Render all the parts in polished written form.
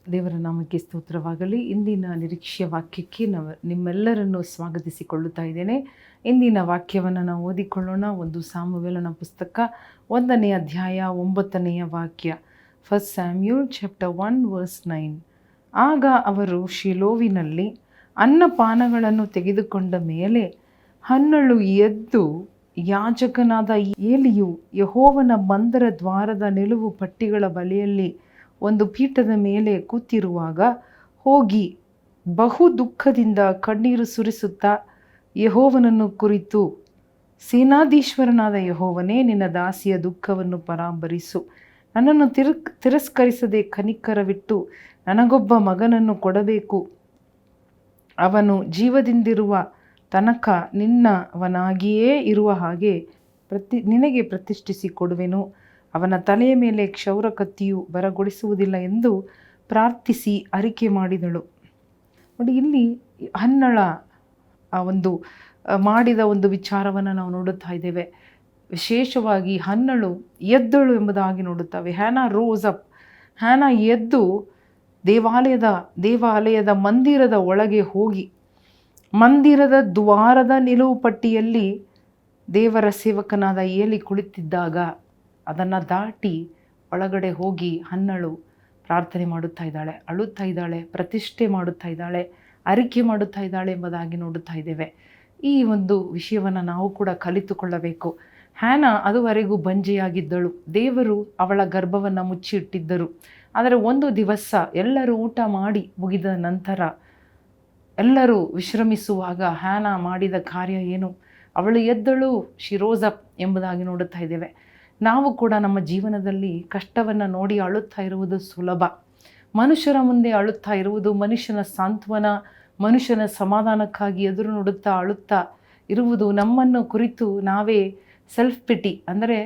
ದೇವರ ನಾಮಕ್ಕೆ ಸ್ತೋತ್ರವಾಗಲಿ. ಇಂದಿನ ನಿರೀಕ್ಷೆಯ ವಾಕ್ಯಕ್ಕೆ ನಿಮ್ಮೆಲ್ಲರನ್ನು ಸ್ವಾಗತಿಸಿಕೊಳ್ಳುತ್ತಾ ಇದ್ದೇನೆ. ಇಂದಿನ ವಾಕ್ಯವನ್ನು ನಾವು ಓದಿಕೊಳ್ಳೋಣ. ಒಂದು ಸಾಮುವೇಲನ ಪುಸ್ತಕ 1ನೇ ಅಧ್ಯಾಯ 9ನೇ ವಾಕ್ಯ. First Samuel chapter 1 verse 9. ಆಗ ಅವರು ಶಿಲೋವಿನಲ್ಲಿ ಅನ್ನಪಾನಗಳನ್ನು ತೆಗೆದುಕೊಂಡ ಮೇಲೆ ಹನ್ನಳು ಎದ್ದು ಯಾಜಕನಾದ ಏಲಿಯು ಯೆಹೋವನ ಮಂದಿರ ದ್ವಾರದ ನಿಲುವು ಪಟ್ಟಿಗಳ ಬಳಿಯಲ್ಲಿ ಒಂದು ಪೀಠದ ಮೇಲೆ ಕೂತಿರುವಾಗ ಹೋಗಿ ಬಹು ದುಃಖದಿಂದ ಕಣ್ಣೀರು ಸುರಿಸುತ್ತಾ ಯೆಹೋವನನ್ನು ಕುರಿತು, ಸೇನಾಧೀಶ್ವರನಾದ ಯೆಹೋವನೇ, ನಿನ್ನ ದಾಸಿಯ ದುಃಖವನ್ನು ಪರಾಂಬರಿಸು. ನನ್ನನ್ನು ತಿರಸ್ಕರಿಸದೆ ಕನಿಕರವಿಟ್ಟು ನನಗೊಬ್ಬ ಮಗನನ್ನು ಕೊಡಬೇಕು. ಅವನು ಜೀವದಿಂದಿರುವ ತನಕ ನಿನ್ನವನಾಗಿಯೇ ಇರುವ ಹಾಗೆ ನಿನಗೆ ಪ್ರತಿಷ್ಠಿಸಿ ಕೊಡುವೆನು. ಅವನ ತಲೆಯ ಮೇಲೆ ಕ್ಷೌರ ಕತ್ತಿಯು ಬರಗೊಡಿಸುವುದಿಲ್ಲ ಎಂದು ಪ್ರಾರ್ಥಿಸಿ ಅರಿಕೆ ಮಾಡಿದಳು. ನೋಡಿ, ಇಲ್ಲಿ ಹನ್ನಳ ಮಾಡಿದ ಒಂದು ವಿಚಾರವನ್ನು ನಾವು ನೋಡುತ್ತಾ ಇದ್ದೇವೆ. ವಿಶೇಷವಾಗಿ ಹನ್ನಳು ಎದ್ದಳು ಎಂಬುದಾಗಿ ನೋಡುತ್ತೇವೆ. Hannah rose up. ಹ್ಯಾನಾ ಎದ್ದು ದೇವಾಲಯದ ಮಂದಿರದ ಒಳಗೆ ಹೋಗಿ ಮಂದಿರದ ದ್ವಾರದ ನಿಲುವು ಪಟ್ಟಿಯಲ್ಲಿ ದೇವರ ಸೇವಕನಾದ ಏಲಿ ಕುಳಿತಿದ್ದಾಗ ಅದನ್ನು ದಾಟಿ ಒಳಗಡೆ ಹೋಗಿ ಹನ್ನಳು ಪ್ರಾರ್ಥನೆ ಮಾಡುತ್ತಾ ಇದ್ದಾಳೆ, ಅಳುತ್ತಾ ಇದ್ದಾಳೆ, ಪ್ರತಿಷ್ಠೆ ಮಾಡುತ್ತಾ ಇದ್ದಾಳೆ, ಅರಿಕೆ ಮಾಡುತ್ತಾ ಇದ್ದಾಳೆ ಎಂಬುದಾಗಿ ನೋಡುತ್ತಾ ಇದ್ದೇವೆ. ಈ ಒಂದು ವಿಷಯವನ್ನು ನಾವು ಕೂಡ ಕಲಿತುಕೊಳ್ಳಬೇಕು. ಹ್ಯಾನಾ ಅದುವರೆಗೂ ಬಂಜೆಯಾಗಿದ್ದಳು. ದೇವರು ಅವಳ ಗರ್ಭವನ್ನು ಮುಚ್ಚಿಟ್ಟಿದ್ದರು. ಆದರೆ ಒಂದು ದಿವಸ ಎಲ್ಲರೂ ಊಟ ಮಾಡಿ ಮುಗಿದ ನಂತರ ಎಲ್ಲರೂ ವಿಶ್ರಮಿಸುವಾಗ ಹ್ಯಾನಾ ಮಾಡಿದ ಕಾರ್ಯ ಏನು? ಅವಳು ಎದ್ದಳು, ಶಿರೋಜಪ್ ಎಂಬುದಾಗಿ ನೋಡುತ್ತಾ ಇದ್ದೇವೆ. ನಾವು ಕೂಡ ನಮ್ಮ ಜೀವನದಲ್ಲಿ ಕಷ್ಟವನ್ನು ನೋಡಿ ಅಳುತ್ತಾ ಇರುವುದು ಸುಲಭ. ಮನುಷ್ಯರ ಮುಂದೆ ಅಳುತ್ತಾ ಇರುವುದು, ಮನುಷ್ಯನ ಸಾಂತ್ವನ, ಮನುಷ್ಯನ ಸಮಾಧಾನಕ್ಕಾಗಿ ಎದುರು ನೋಡುತ್ತಾ ಅಳುತ್ತಾ ಇರುವುದು, ನಮ್ಮನ್ನು ಕುರಿತು ನಾವೇ ಸೆಲ್ಫ್ ಪಿಟಿ ಅಂದರೆ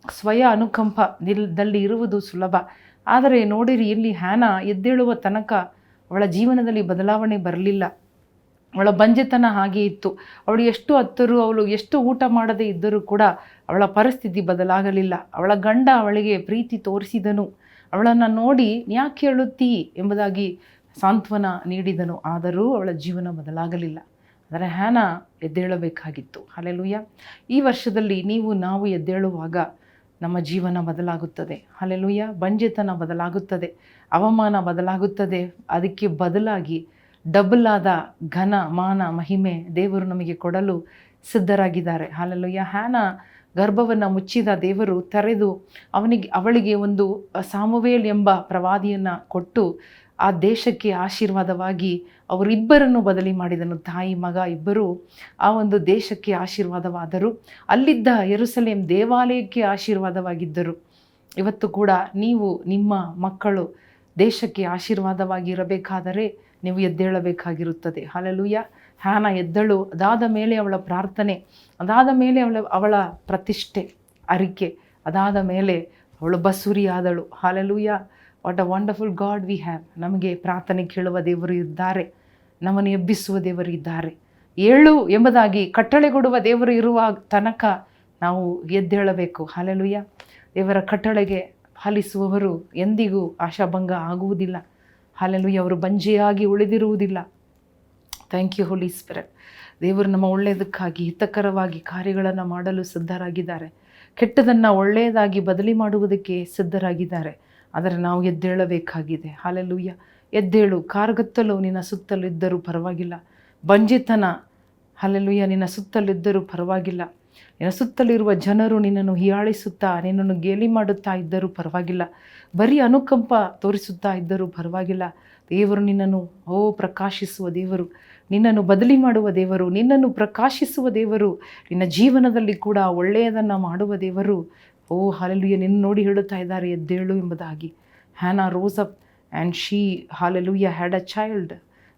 ಸ್ವಯ ಅನುಕಂಪದಲ್ಲಿ ಇರುವುದು ಸುಲಭ. ಆದರೆ ನೋಡಿರಿ, ಇಲ್ಲಿ ಹ್ಯಾನಾ ಎದ್ದೇಳುವ ತನಕ ಅವಳ ಜೀವನದಲ್ಲಿ ಬದಲಾವಣೆ ಬರಲಿಲ್ಲ. ಅವಳ ಬಂಜೆತನ ಹಾಗೆ ಇತ್ತು. ಅವಳು ಎಷ್ಟು ಹತ್ತರೂ, ಅವಳು ಎಷ್ಟು ಊಟ ಮಾಡದೇ ಇದ್ದರೂ ಕೂಡ ಅವಳ ಪರಿಸ್ಥಿತಿ ಬದಲಾಗಲಿಲ್ಲ. ಅವಳ ಗಂಡ ಅವಳಿಗೆ ಪ್ರೀತಿ ತೋರಿಸಿದನು. ಅವಳನ್ನು ನೋಡಿ ಯಾಕೆ ಅಳುತ್ತೀ ಎಂಬುದಾಗಿ ಸಾಂತ್ವನ ನೀಡಿದನು. ಆದರೂ ಅವಳ ಜೀವನ ಬದಲಾಗಲಿಲ್ಲ. ಆದರೆ ಹ್ಯಾನಾ ಎದ್ದೇಳಬೇಕಾಗಿತ್ತು. ಹಲ್ಲೆಲೂಯಾ. ಈ ವರ್ಷದಲ್ಲಿ ನಾವು ಎದ್ದೇಳುವಾಗ ನಮ್ಮ ಜೀವನ ಬದಲಾಗುತ್ತದೆ. ಹಲ್ಲೆಲೂಯಾ. ಬಂಜೆತನ ಬದಲಾಗುತ್ತದೆ, ಅವಮಾನ ಬದಲಾಗುತ್ತದೆ. ಅದಕ್ಕೆ ಬದಲಾಗಿ ಡಬಲ್ ಆದ ಘನ, ಮಾನ, ಮಹಿಮೆ ದೇವರು ನಮಗೆ ಕೊಡಲು ಸಿದ್ಧರಾಗಿದ್ದಾರೆ. ಹಲ್ಲೆಲೂಯಾ. ಹ್ಯಾನಾ ಗರ್ಭವನ್ನು ಮುಚ್ಚಿದ ದೇವರು ತೆರೆದು ಅವಳಿಗೆ ಒಂದು ಸಾಮುವೇಲ್ ಎಂಬ ಪ್ರವಾದಿಯನ್ನು ಕೊಟ್ಟು ಆ ದೇಶಕ್ಕೆ ಆಶೀರ್ವಾದವಾಗಿ ಅವರಿಬ್ಬರನ್ನು ಬದಲಿ ಮಾಡಿದನು. ತಾಯಿ ಮಗ ಇಬ್ಬರು ಆ ಒಂದು ದೇಶಕ್ಕೆ ಆಶೀರ್ವಾದವಾದರು. ಅಲ್ಲಿದ್ದ ಯೆರೂಸಲೇಮ್ ದೇವಾಲಯಕ್ಕೆ ಆಶೀರ್ವಾದವಾಗಿದ್ದರು. ಇವತ್ತು ಕೂಡ ನೀವು, ನಿಮ್ಮ ಮಕ್ಕಳು ದೇಶಕ್ಕೆ ಆಶೀರ್ವಾದವಾಗಿ ಇರಬೇಕಾದರೆ ನೀವು ಎದ್ದೇಳಬೇಕಾಗಿರುತ್ತದೆ. ಹಲ್ಲೆಲೂಯಾ. ಹ್ಯಾನಾ ಎದ್ದಳು. ಅದಾದ ಮೇಲೆ ಅವಳ ಪ್ರಾರ್ಥನೆ, ಅದಾದ ಮೇಲೆ ಅವಳ ಪ್ರತಿಷ್ಠೆ, ಅರಿಕೆ, ಅದಾದ ಮೇಲೆ ಅವಳು ಬಸುರಿಯಾದಳು. Hallelujah. What a wonderful God we have. ನಮಗೆ ಪ್ರಾರ್ಥನೆ ಕೇಳುವ ದೇವರು ಇದ್ದಾರೆ, ನಮ್ಮನ್ನು ಎಬ್ಬಿಸುವ ದೇವರು ಇದ್ದಾರೆ. ಏಳು ಎಂಬುದಾಗಿ ಕಟ್ಟಳೆ ಕೊಡುವ ದೇವರು ಇರುವ ತನಕ ನಾವು ಎದ್ದೇಳಬೇಕು. ಹಲ್ಲೆಲೂಯಾ. ದೇವರ ಕಟ್ಟಳೆಗೆ ಪಾಲಿಸುವವರು ಎಂದಿಗೂ ಆಶಾಭಂಗ ಆಗುವುದಿಲ್ಲ. ಹಲ್ಲೆಲೂಯಾ. ಅವರು ಬಂಜೆಯಾಗಿ ಉಳಿದಿರುವುದಿಲ್ಲ. Thank you Holy Spirit. ದೇವರು ನಮ್ಮ ಒಳ್ಳೆಯದಕ್ಕಾಗಿ ಹಿತಕರವಾಗಿ ಕಾರ್ಯಗಳನ್ನು ಮಾಡಲು ಸಿದ್ಧರಾಗಿದ್ದಾರೆ. ಕೆಟ್ಟದನ್ನು ಒಳ್ಳೆಯದಾಗಿ ಬದಲಿ ಮಾಡುವುದಕ್ಕೆ ಸಿದ್ಧರಾಗಿದ್ದಾರೆ. ಆದರೆ ನಾವು ಎದ್ದೇಳಬೇಕಾಗಿದೆ. ಹಲ್ಲೆಲೂಯಾ. ಎದ್ದೇಳು. ಕಾರ್ಗತ್ತಲು ನಿನ್ನ ಸುತ್ತಲಿದ್ದರೂ ಪರವಾಗಿಲ್ಲ. ಬಂಜೆತನ, ಹಲ್ಲೆಲೂಯಾ, ನಿನ್ನ ಸುತ್ತಲಿದ್ದರೂ ಪರವಾಗಿಲ್ಲ. ನಿನ್ನ ಸುತ್ತಲಿರುವ ಜನರು ನಿನ್ನನ್ನು ಹೀಯಾಳಿಸುತ್ತಾ, ನಿನ್ನನ್ನು ಗೇಲಿ ಮಾಡುತ್ತಾ ಇದ್ದರೂ ಪರವಾಗಿಲ್ಲ. ಬರೀ ಅನುಕಂಪ ತೋರಿಸುತ್ತಾ ಇದ್ದರೂ ಪರವಾಗಿಲ್ಲ. ದೇವರು ನಿನ್ನನ್ನು ಪ್ರಕಾಶಿಸುವ ದೇವರು, ನಿನ್ನನ್ನು ಬದಲಿ ಮಾಡುವ ದೇವರು, ನಿನ್ನನ್ನು ಪ್ರಕಾಶಿಸುವ ದೇವರು, ನಿನ್ನ ಜೀವನದಲ್ಲಿ ಕೂಡ ಒಳ್ಳೆಯದನ್ನು ಮಾಡುವ ದೇವರು. ಹಲ್ಲೆಲೂಯಾ. ನಿನ್ನ ನೋಡಿ ಹೇಳುತ್ತಾ ಇದ್ದಾರೆ, ಎದ್ದೇಳು ಎಂಬುದಾಗಿ. Hannah rose up and she, hallelujah, had a child,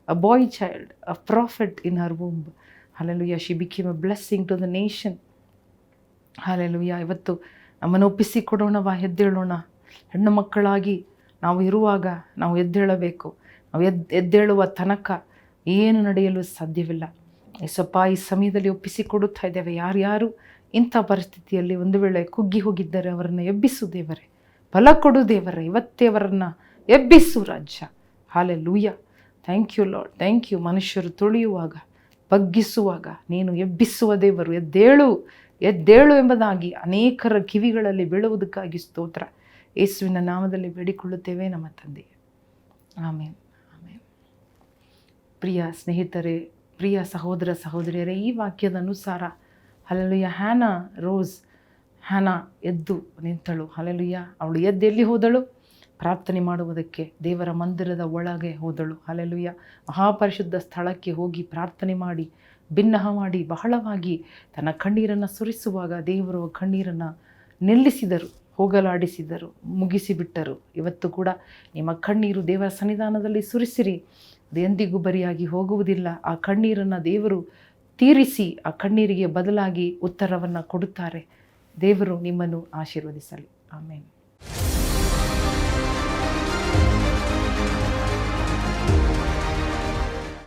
a boy child, a prophet in her womb. Hallelujah. She became a blessing to the nation. Hallelujah. ಇವತ್ತು ನಮ್ಮನ್ನು ಒಪ್ಪಿಸಿಕೊಡೋಣವಾ, ಎದ್ದೇಳೋಣ. ಹೆಣ್ಣು ಮಕ್ಕಳಾಗಿ ನಾವು ಇರುವಾಗ ನಾವು ಎದ್ದೇಳಬೇಕು. ನಾವು ಎದ್ದೇಳುವ ತನಕ ಏನು ನಡೆಯಲು ಸಾಧ್ಯವಿಲ್ಲ. ಯೇಸಪ್ಪ, ಈ ಸಮಯದಲ್ಲಿ ಒಪ್ಪಿಸಿಕೊಡುತ್ತಾ ಇದ್ದೇವೆ. ಯಾರ್ಯಾರು ಇಂಥ ಪರಿಸ್ಥಿತಿಯಲ್ಲಿ ಒಂದು ವೇಳೆ ಕುಗ್ಗಿ ಹೋಗಿದ್ದರೆ ಅವರನ್ನು ಎಬ್ಬಿಸು ದೇವರೇ, ಬಲ ಕೊಡು ದೇವರೇ. ಇವತ್ತೇ ಅವರನ್ನು ಎಬ್ಬಿಸು ರಾಜ್ಯ. Hallelujah. Thank you Lord, thank you. ಮನುಷ್ಯರು ತುಳಿಯುವಾಗ, ಬಗ್ಗಿಸುವಾಗ ನೀನು ಎಬ್ಬಿಸುವ ದೇವರು. ಎದ್ದೇಳು, ಎದ್ದೇಳು ಎಂಬುದಾಗಿ ಅನೇಕರ ಕಿವಿಗಳಲ್ಲಿ ಬೀಳುವುದಕ್ಕಾಗಿ ಸ್ತೋತ್ರ. ಯೇಸುವಿನ ನಾಮದಲ್ಲಿ ಬೇಡಿಕೊಳ್ಳುತ್ತೇವೆ ನಮ್ಮ ತಂದೆ. ಆಮೇನ್, ಆಮೇನ್. ಪ್ರಿಯ ಸ್ನೇಹಿತರೆ, ಪ್ರಿಯ ಸಹೋದರ ಸಹೋದರಿಯರೇ, ಈ ವಾಕ್ಯದ ಅನುಸಾರ ಹಲ್ಲೆಲೂಯ, ಹ್ಯಾನಾ ಎದ್ದು ನಿಂತಳು. ಹಲ್ಲೆಲೂಯ. ಅವಳು ಎಲ್ಲಿ ಹೋದಳು? ಪ್ರಾರ್ಥನೆ ಮಾಡುವುದಕ್ಕೆ ದೇವರ ಮಂದಿರದ ಒಳಗೆ ಹೋದಳು. ಹಲ್ಲೆಲೂಯ. ಮಹಾಪರಿಶುದ್ಧ ಸ್ಥಳಕ್ಕೆ ಹೋಗಿ ಪ್ರಾರ್ಥನೆ ಮಾಡಿ, ಬಿನ್ನಹ ಮಾಡಿ, ಬಹಳವಾಗಿ ತನ್ನ ಕಣ್ಣೀರನ್ನು ಸುರಿಸುವಾಗ ದೇವರು ಕಣ್ಣೀರನ್ನು ನಿಲ್ಲಿಸಿದರು, ಹೋಗಲಾಡಿಸಿದರು, ಮುಗಿಸಿಬಿಟ್ಟರು. ಇವತ್ತು ಕೂಡ ನಿಮ್ಮ ಕಣ್ಣೀರು ದೇವರ ಸನ್ನಿಧಾನದಲ್ಲಿ ಸುರಿಸಿರಿ, ಅದು ಎಂದಿಗೂ ಬರಿಯಾಗಿ ಹೋಗುವುದಿಲ್ಲ. ಆ ಕಣ್ಣೀರನ್ನು ದೇವರು ತೀರಿಸಿ ಆ ಕಣ್ಣೀರಿಗೆ ಬದಲಾಗಿ ಉತ್ತರವನ್ನು ಕೊಡುತ್ತಾರೆ. ದೇವರು ನಿಮ್ಮನ್ನು ಆಶೀರ್ವದಿಸಲಿ. ಆಮೇನ್.